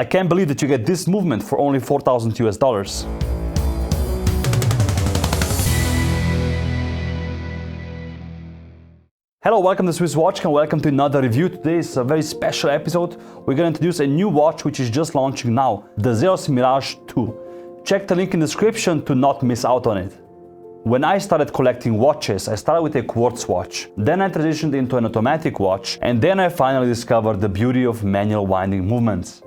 I can't believe that you get this movement for only 4,000 US dollars. Hello, welcome to Swiss Watch and welcome to another review. Today is a very special episode. We're going to introduce a new watch which is just launching now, the Zelos Mirage 2. Check the link in the description to not miss out on it. When I started collecting watches, I started with a quartz watch. Then I transitioned into an automatic watch, and then I finally discovered the beauty of manual winding movements.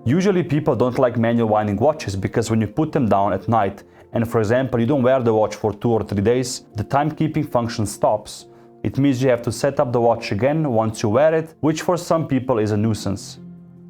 Usually people don't like manual winding watches because when you put them down at night, and for example you don't wear the watch for 2 or 3 days, the timekeeping function stops. It means you have to set up the watch again once you wear it, which for some people is a nuisance.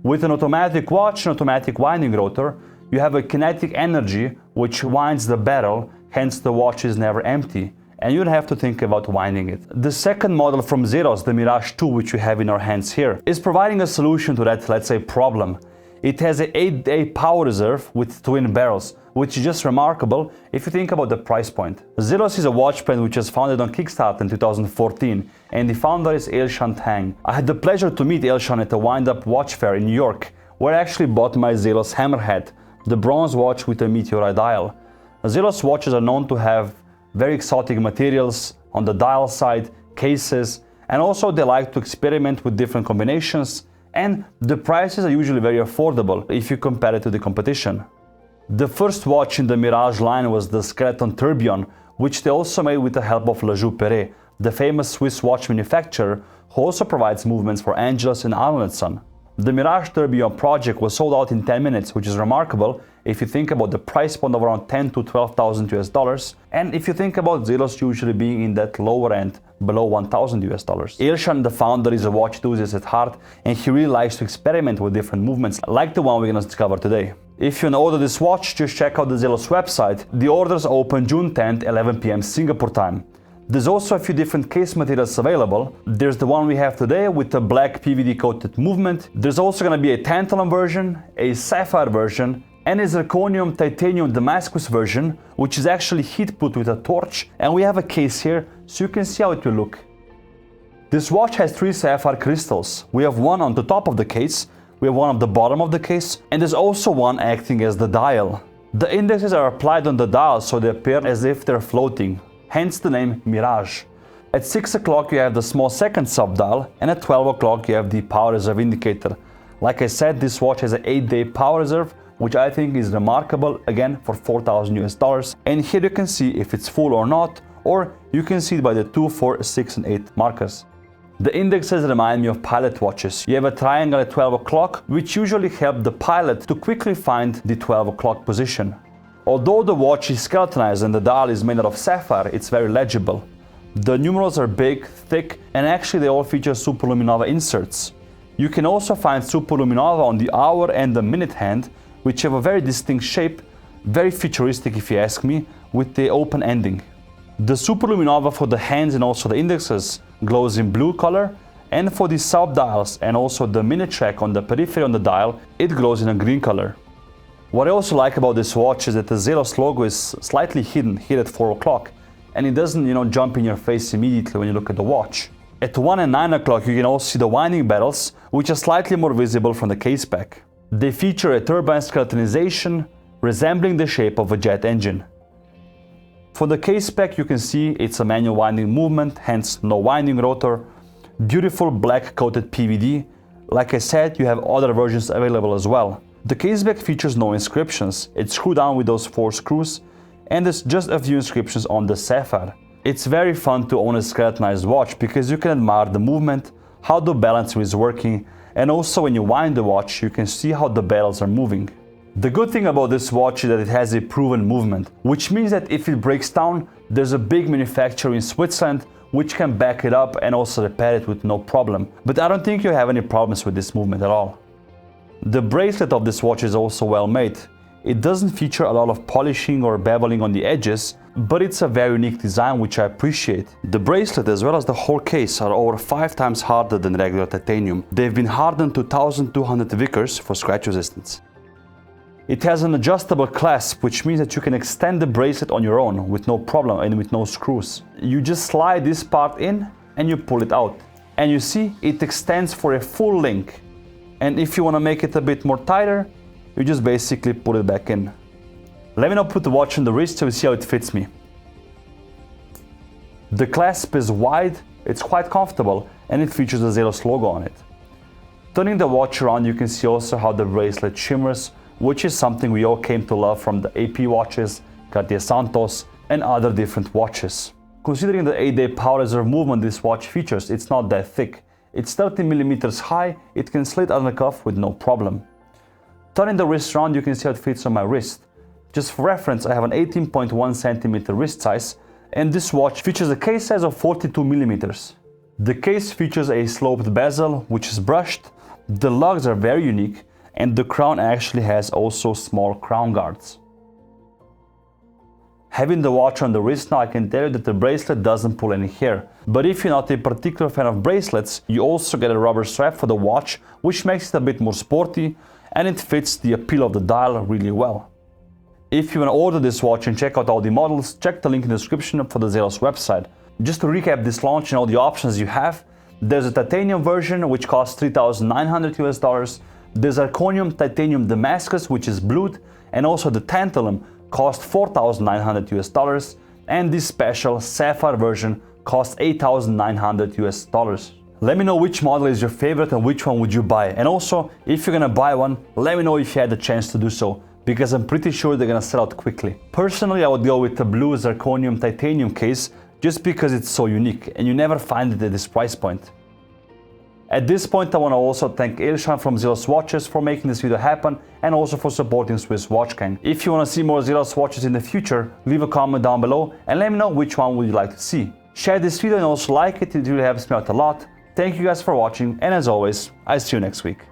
With an automatic watch and automatic winding rotor, you have a kinetic energy which winds the barrel, hence the watch is never empty, and you don't have to think about winding it. The second model from Zelos, the Mirage 2, which we have in our hands here, is providing a solution to that, let's say, problem. It has an 8-day power reserve with twin barrels, which is just remarkable if you think about the price point. Zelos is a watch brand which was founded on Kickstarter in 2014, and the founder is Elshan Tang. I had the pleasure to meet Elshan at the Wind-Up Watch Fair in New York, where I actually bought my Zelos Hammerhead, the bronze watch with a meteorite dial. Zelos watches are known to have very exotic materials on the dial side, cases, and also they like to experiment with different combinations, and the prices are usually very affordable if you compare it to the competition. The first watch in the Mirage line was the Skeleton Tourbillon, which they also made with the help of Joux-Perret, the famous Swiss watch manufacturer who also provides movements for Angelus and Arnoldson. The Mirage Tourbillon project was sold out in 10 minutes, which is remarkable if you think about the price point of around 10 to 12,000 US dollars, and if you think about Zelos usually being in that lower end, below 1,000 US dollars. Elshan, the founder, is a watch enthusiast at heart, and he really likes to experiment with different movements, like the one we're going to discover today. If you want to order this watch, just check out the Zelos website. The orders open June 10th, 11 PM Singapore time. There's also a few different case materials available. There's the one we have today with the black PVD coated movement. There's also going to be a Tantalum version, a Sapphire version, and a Zirconium-Titanium Damascus version, which is actually heat put with a torch. And we have a case here so you can see how it will look. This watch has 3 sapphire crystals. We have one on the top of the case, we have one on the bottom of the case, and there's also one acting as the dial. The indexes are applied on the dial so they appear as if they're floating, hence the name Mirage. At 6 o'clock you have the small second sub-dial, and at 12 o'clock you have the power reserve indicator. Like I said, this watch has an 8-day power reserve, which I think is remarkable, again for 4,000 US dollars. And here you can see if it's full or not, or you can see it by the 2, 4, 6 and 8 markers. The indexes remind me of pilot watches. You have a triangle at 12 o'clock, which usually help the pilot to quickly find the 12 o'clock position. Although the watch is skeletonized and the dial is made out of sapphire, it's very legible. The numerals are big, thick, and actually they all feature superluminova inserts. You can also find superluminova on the hour and the minute hand, which have a very distinct shape, very futuristic if you ask me, with the open ending. The superluminova for the hands and also the indexes glows in blue color, and for the sub-dials and also the minute track on the periphery on the dial, it glows in a green color. What I also like about this watch is that the Zelos logo is slightly hidden here at 4 o'clock, and it doesn't, jump in your face immediately when you look at the watch. At 1 and 9 o'clock you can also see the winding barrels, which are slightly more visible from the case back. They feature a turbine skeletonization resembling the shape of a jet engine. For the case spec you can see it's a manual winding movement, hence no winding rotor. Beautiful black coated PVD. Like I said, you have other versions available as well. The case back features no inscriptions. It's screwed down with those 4 screws, and there's just a few inscriptions on the sapphire. It's very fun to own a skeletonized watch because you can admire the movement, how the balancer is working, and also when you wind the watch you can see how the barrels are moving. The good thing about this watch is that it has a proven movement, which means that if it breaks down, there's a big manufacturer in Switzerland which can back it up and also repair it with no problem. But I don't think you have any problems with this movement at all. The bracelet of this watch is also well made. It doesn't feature a lot of polishing or beveling on the edges, but it's a very unique design which I appreciate. The bracelet as well as the whole case are over 5 times harder than regular titanium. They've been hardened to 1200 Vickers for scratch resistance. It has an adjustable clasp, which means that you can extend the bracelet on your own with no problem and with no screws. You just slide this part in and you pull it out. And you see, it extends for a full length. And if you want to make it a bit more tighter, you just basically put it back in. Let me now put the watch on the wrist so you see how it fits me. The clasp is wide, it's quite comfortable, and it features the Zelos logo on it. Turning the watch around, you can see also how the bracelet shimmers, which is something we all came to love from the AP watches, Cartier Santos, and other different watches. Considering the 8-day power reserve movement this watch features, it's not that thick. It's 30mm high, it can slit on the cuff with no problem. Turning the wrist around, you can see how it fits on my wrist. Just for reference, I have an 18.1cm wrist size, and this watch features a case size of 42mm. The case features a sloped bezel, which is brushed, the lugs are very unique, and the crown actually has also small crown guards. Having the watch on the wrist now, I can tell you that the bracelet doesn't pull any hair. But if you're not a particular fan of bracelets, you also get a rubber strap for the watch, which makes it a bit more sporty, and it fits the appeal of the dial really well. If you want to order this watch and check out all the models, check the link in the description for the Zelos website. Just to recap this launch and all the options you have, there's a titanium version which costs $3,900 US, the Zirconium-Titanium Damascus, which is blued, and also the Tantalum cost $4,900 US, and this special Sapphire version costs $8,900 US. Let me know which model is your favorite and which one would you buy. And also, if you're gonna buy one, let me know if you had the chance to do so, because I'm pretty sure they're gonna sell out quickly. Personally, I would go with the blue Zirconium-Titanium case just because it's so unique and you never find it at this price point. At this point, I want to also thank Ilshan from Zelos Watches for making this video happen and also for supporting Swiss Watch Gang. If you want to see more Zelos watches in the future, leave a comment down below and let me know which one would you like to see. Share this video and also like it, it really helps me out a lot. Thank you guys for watching, and as always, I'll see you next week.